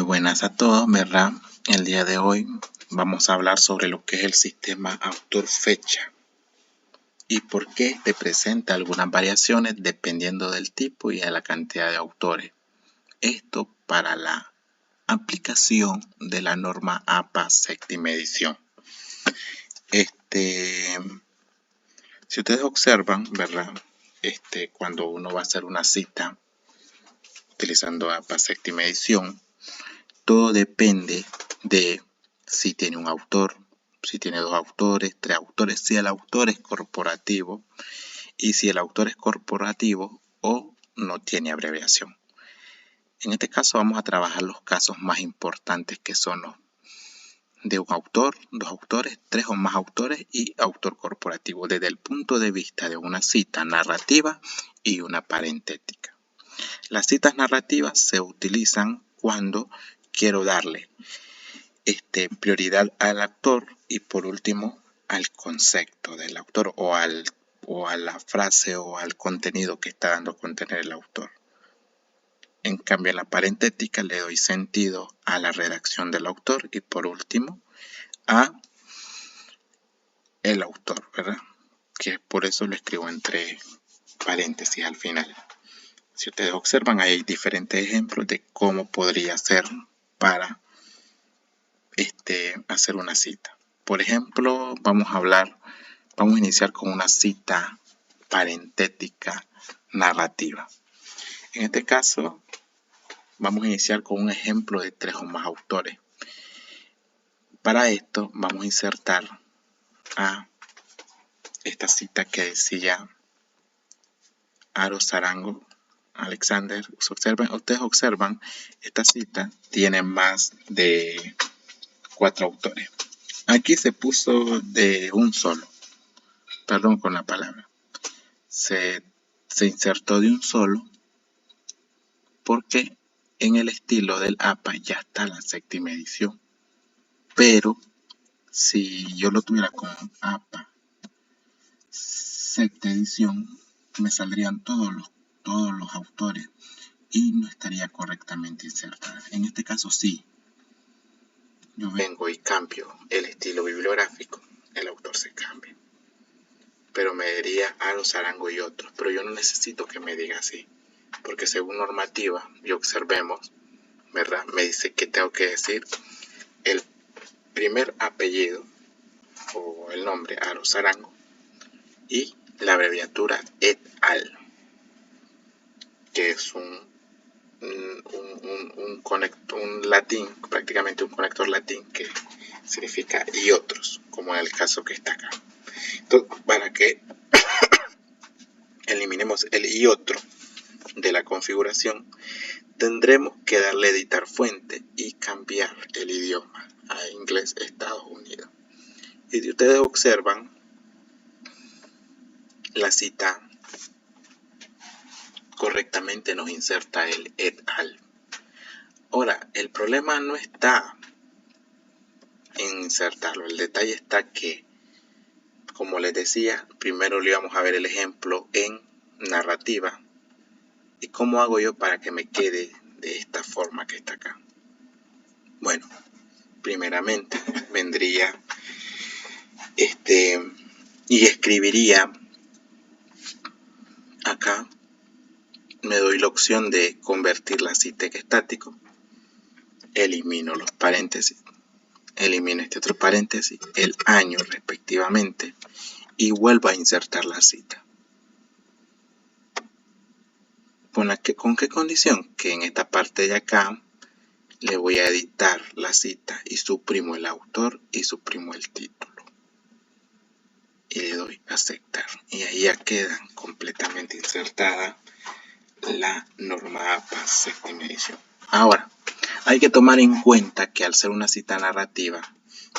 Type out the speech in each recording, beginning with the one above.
buenas a todos, ¿verdad? El día de hoy vamos a hablar sobre lo que es el sistema autor-fecha y por qué te presenta algunas variaciones dependiendo del tipo y de la cantidad de autores. Esto para la aplicación de la norma APA séptima edición. Si ustedes observan, ¿verdad? Cuando uno va a hacer una cita utilizando APA séptima edición, todo depende de si tiene un autor, si tiene dos autores, tres autores, si el autor es corporativo y si el autor es corporativo o no tiene abreviación. En este caso vamos a trabajar los casos más importantes que son los de un autor, dos autores, tres o más autores y autor corporativo desde el punto de vista de una cita narrativa y una parentética. Las citas narrativas se utilizan cuando quiero darle prioridad al autor y por último al concepto del autor o a la frase o al contenido que está dando a contener el autor. En cambio, en la parentética le doy sentido a la redacción del autor y por último a el autor, ¿verdad? Que por eso lo escribo entre paréntesis al final. Si ustedes observan, hay diferentes ejemplos de cómo podría ser para hacer una cita. Por ejemplo, vamos a iniciar con una cita parentética narrativa. En este caso, vamos a iniciar con un ejemplo de tres o más autores. Para esto, vamos a insertar a esta cita que decía Aros Arango Alexander. Ustedes observan, esta cita tiene más de 4 autores. Aquí se puso de un solo. Perdón con la palabra. Se insertó de un solo porque en el estilo del APA ya está la séptima edición. Pero si yo lo tuviera con APA sexta edición, me saldrían todos los autores y no estaría correctamente insertada. En este caso sí. Yo vengo y cambio el estilo bibliográfico, el autor se cambia. Pero me diría Aros Arango y otros, pero yo no necesito que me diga así, porque según normativa, y observemos, ¿verdad? Me dice que tengo que decir el primer apellido o el nombre Aros Arango y la abreviatura et al, que es un latín, prácticamente un conector latín que significa y otros, como en el caso que está acá. Entonces, para que eliminemos el y otro de la configuración, tendremos que darle editar fuente y cambiar el idioma a inglés Estados Unidos. Y si ustedes observan, la cita correctamente nos inserta el et al. Ahora, el problema no está en insertarlo, el detalle está que, como les decía, primero le íbamos a ver el ejemplo en narrativa. ¿Y cómo hago yo para que me quede de esta forma que está acá? Bueno, primeramente vendría y escribiría acá, me doy la opción de convertir la cita en estático, elimino los paréntesis, elimino este otro paréntesis, el año respectivamente y vuelvo a insertar la cita. ¿Con qué condición? Que en esta parte de acá le voy a editar la cita y suprimo el autor y suprimo el título. Y le doy a aceptar. Y ahí ya queda completamente insertada la norma APA séptima edición. Ahora, hay que tomar en cuenta que al ser una cita narrativa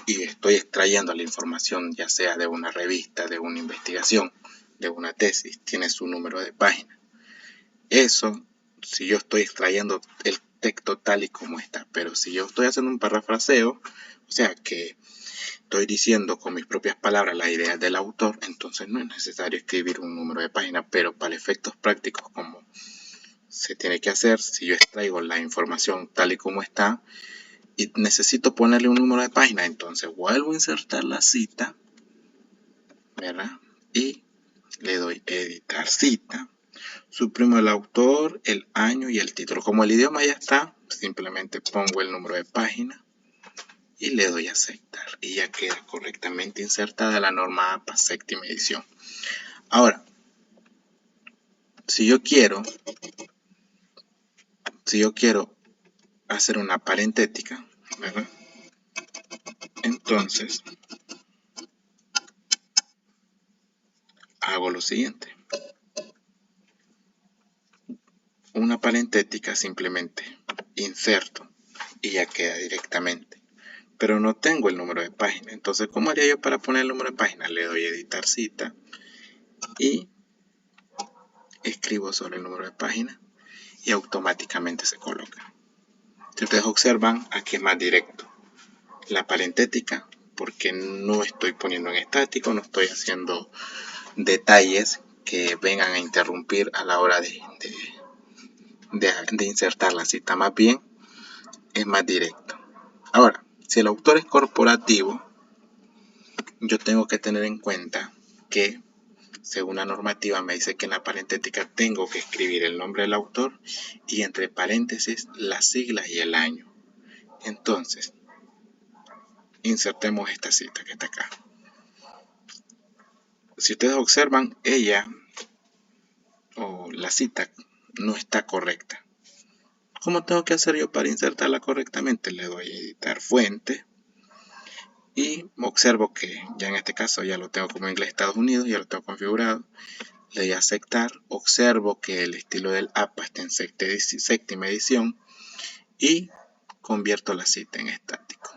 y estoy extrayendo la información ya sea de una revista, de una investigación, de una tesis, tiene su número de página. Eso, si yo estoy extrayendo el texto tal y como está, pero si yo estoy haciendo un parafraseo, o sea que estoy diciendo con mis propias palabras las ideas del autor, entonces no es necesario escribir un número de página, pero para efectos prácticos como se tiene que hacer si yo extraigo la información tal y como está y necesito ponerle un número de página, entonces vuelvo a insertar la cita, ¿verdad? Y le doy editar cita, suprimo el autor, el año y el título. Como el idioma ya está, simplemente pongo el número de página y le doy a aceptar y ya queda correctamente insertada la norma APA séptima edición. Ahora, si yo quiero hacer una parentética, ¿verdad? Entonces hago lo siguiente. Una parentética simplemente inserto y ya queda directamente. Pero no tengo el número de página. Entonces, ¿cómo haría yo para poner el número de página? Le doy editar cita y escribo sobre el número de página y automáticamente se coloca. Si ustedes observan, aquí es más directo la parentética porque no estoy poniendo en estático, no estoy haciendo detalles que vengan a interrumpir a la hora de insertar la cita. Más bien es más directo. Ahora, si el autor es corporativo, yo tengo que tener en cuenta que según la normativa me dice que en la parentética tengo que escribir el nombre del autor y entre paréntesis las siglas y el año. Entonces, insertemos esta cita que está acá. Si ustedes observan, ella o la cita no está correcta. ¿Cómo tengo que hacer yo para insertarla correctamente? Le doy a editar fuente y observo que ya en este caso ya lo tengo como inglés Estados Unidos, ya lo tengo configurado. Le doy a aceptar, observo que el estilo del APA está en séptima edición y convierto la cita en estático.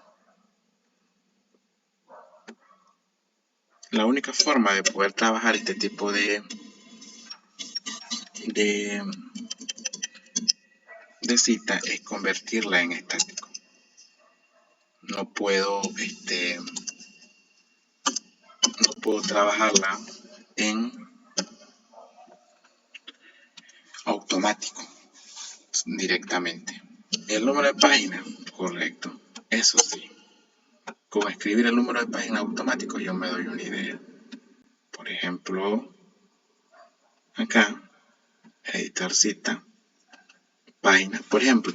La única forma de poder trabajar este tipo de cita es convertirla en estático. No puedo trabajarla en automático directamente. El número de página, correcto. Eso sí, con escribir el número de página automático yo me doy una idea. Por ejemplo, acá, editar cita, página. Por ejemplo,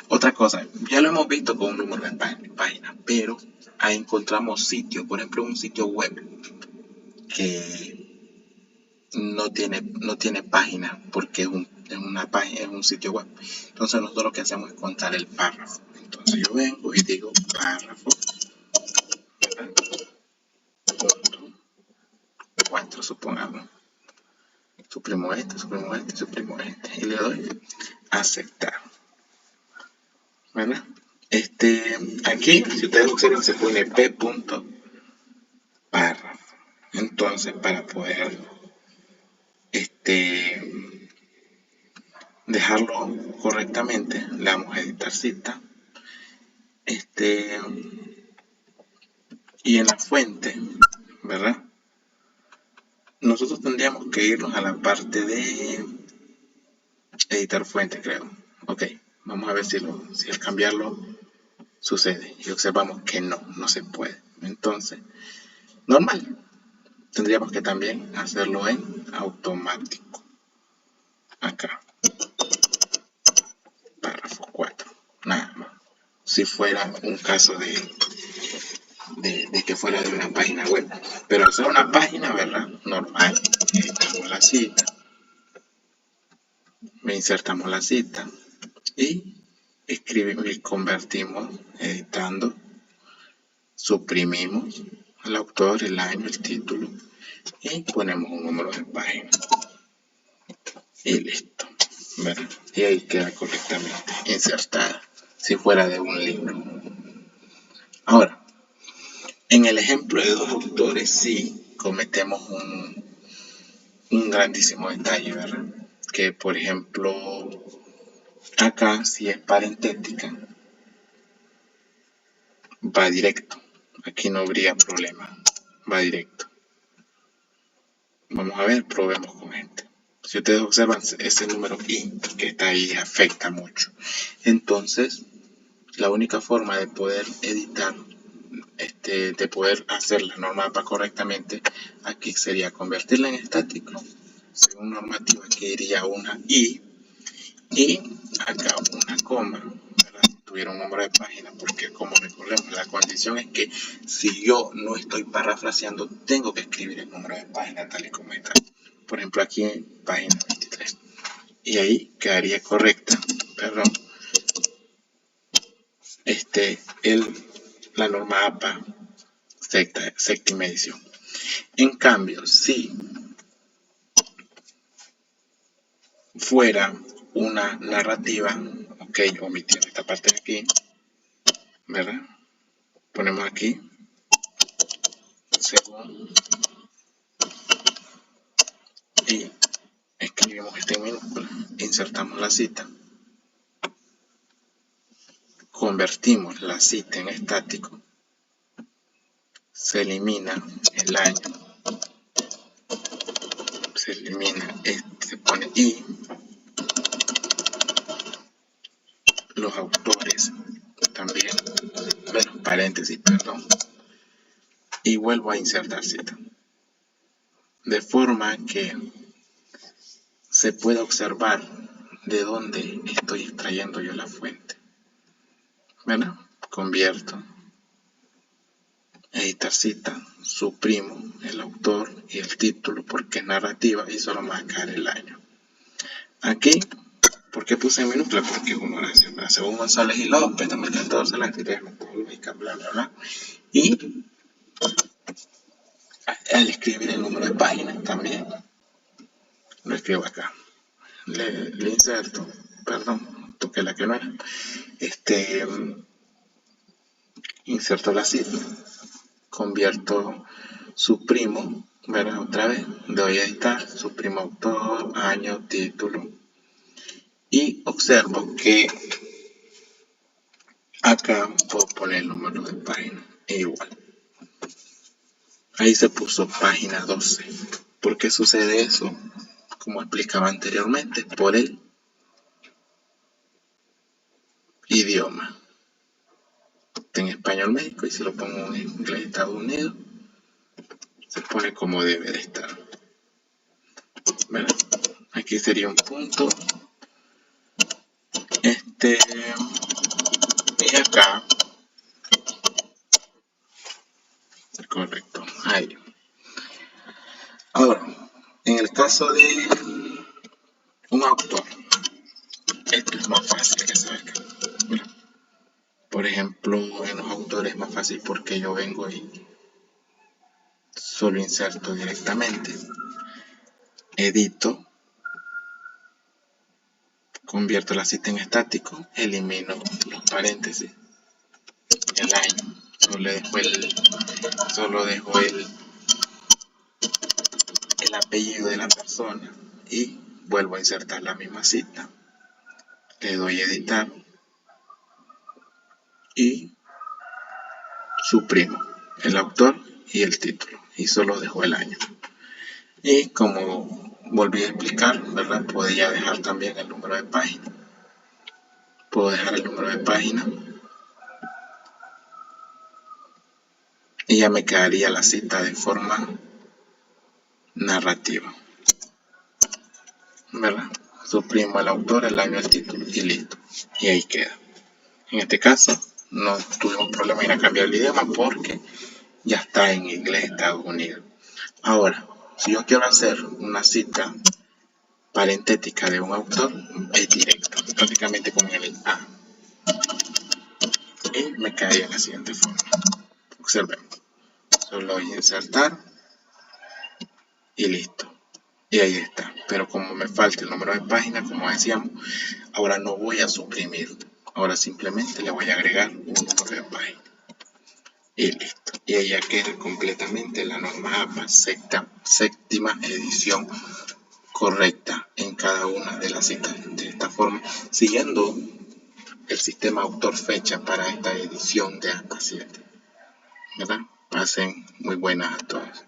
otra cosa, ya lo hemos visto con un número de página, pero ahí encontramos sitios, por ejemplo, un sitio web que no tiene página porque es un sitio web. Entonces nosotros lo que hacemos es contar el párrafo. Entonces yo vengo y digo párrafo, ¿verdad? Punto 4, supongamos. Suprimo este y le doy aceptar, ¿verdad? Aquí, si ustedes observan, se pone p.párrafo. Entonces, para poder dejarlo correctamente, le damos a editar cita. Y en la fuente, ¿verdad? Nosotros tendríamos que irnos a la parte de editar fuente, creo. Ok, vamos a ver si al cambiarlo sucede. Y observamos que no se puede. Entonces, normal. Tendríamos que también hacerlo en automático. Acá. Párrafo 4. Nada más. Si fuera un caso de que fuera de una página web. Pero al ser una página, ¿verdad? Normal. Editamos la cita. Insertamos la cita. Y escribimos y convertimos editando. Suprimimos el autor, el año, el título. Y ponemos un número de página. Y listo. ¿Verdad? Y ahí queda correctamente insertada. Si fuera de un libro. Ahora, en el ejemplo de dos autores sí cometemos un grandísimo detalle, ¿verdad? Que por ejemplo, acá si es parentética, va directo. Aquí no habría problema. Va directo. Vamos a ver, probemos con este. Si ustedes observan, ese número I que está ahí afecta mucho. Entonces, la única forma de poder editar, de poder hacer la norma APA correctamente, aquí sería convertirla en estático. Según normativa, aquí iría una I y acá una coma, ¿verdad? Si tuviera un número de página, porque como recordemos, la condición es que si yo no estoy parafraseando, tengo que escribir el número de página tal y como está. Por ejemplo, aquí en página 23. Y ahí quedaría correcta, perdón, la norma APA séptima edición. En cambio, si fuera una narrativa, ok, omitiendo esta parte de aquí, ¿verdad? Ponemos aquí, según, y escribimos en minúscula, insertamos la cita, convertimos la cita en estático, se elimina el año, se elimina, se pone I, los autores también, menos paréntesis, perdón, y vuelvo a insertar cita. De forma que se pueda observar de dónde estoy extrayendo yo la fuente. ¿Verdad? Convierto, editar cita, suprimo el autor y el título porque es narrativa y solo me va a quedar el año. Aquí, ¿por qué puse en minúscula? Porque es una oración, según González y López, 2014, la actividad metodológica, bla, bla, bla. Y al escribir el número de páginas también, lo escribo acá. Le inserto, perdón, toqué la que no era. Inserto la cita, convierto, suprimo, ¿verdad? Otra vez, doy a editar, suprimo autor, año, título. Y observo que acá puedo poner el número de página, igual. Ahí se puso página 12. ¿Por qué sucede eso? Como explicaba anteriormente, por el idioma. Está en español México y si lo pongo en inglés Estados Unidos, se pone como debe de estar. ¿Verdad? Aquí sería un punto. Y acá. Correcto. Ahí. Ahora, en el caso de un autor, esto es más fácil que se vea. Mira, por ejemplo, en los autores es más fácil porque yo vengo y solo inserto directamente, edito, convierto la cita en estático, elimino los paréntesis, el año, solo dejo el apellido de la persona y vuelvo a insertar la misma cita, le doy a editar y suprimo el autor y el título y solo dejo el año. Y como volví a explicar, ¿verdad? Podría dejar también el número de página. Puedo dejar el número de página y ya me quedaría la cita de forma narrativa, ¿verdad? Suprimo el autor, el año, el título y listo. Y ahí queda. En este caso no tuvimos problema en cambiar el idioma porque ya está en inglés Estados Unidos. Ahora, si yo quiero hacer una cita parentética de un autor, es directo, prácticamente con el A. Y me quedaría de la siguiente forma. Observemos. Solo voy a insertar y listo. Y ahí está. Pero como me falta el número de página, como decíamos, ahora no voy a suprimir. Ahora simplemente le voy a agregar un número de página. Y listo. Y ahí ya queda completamente la norma APA séptima edición correcta en cada una de las citas. De esta forma, siguiendo el sistema autor-fecha para esta edición de APA 7. ¿Verdad? Pasen muy buenas a todos.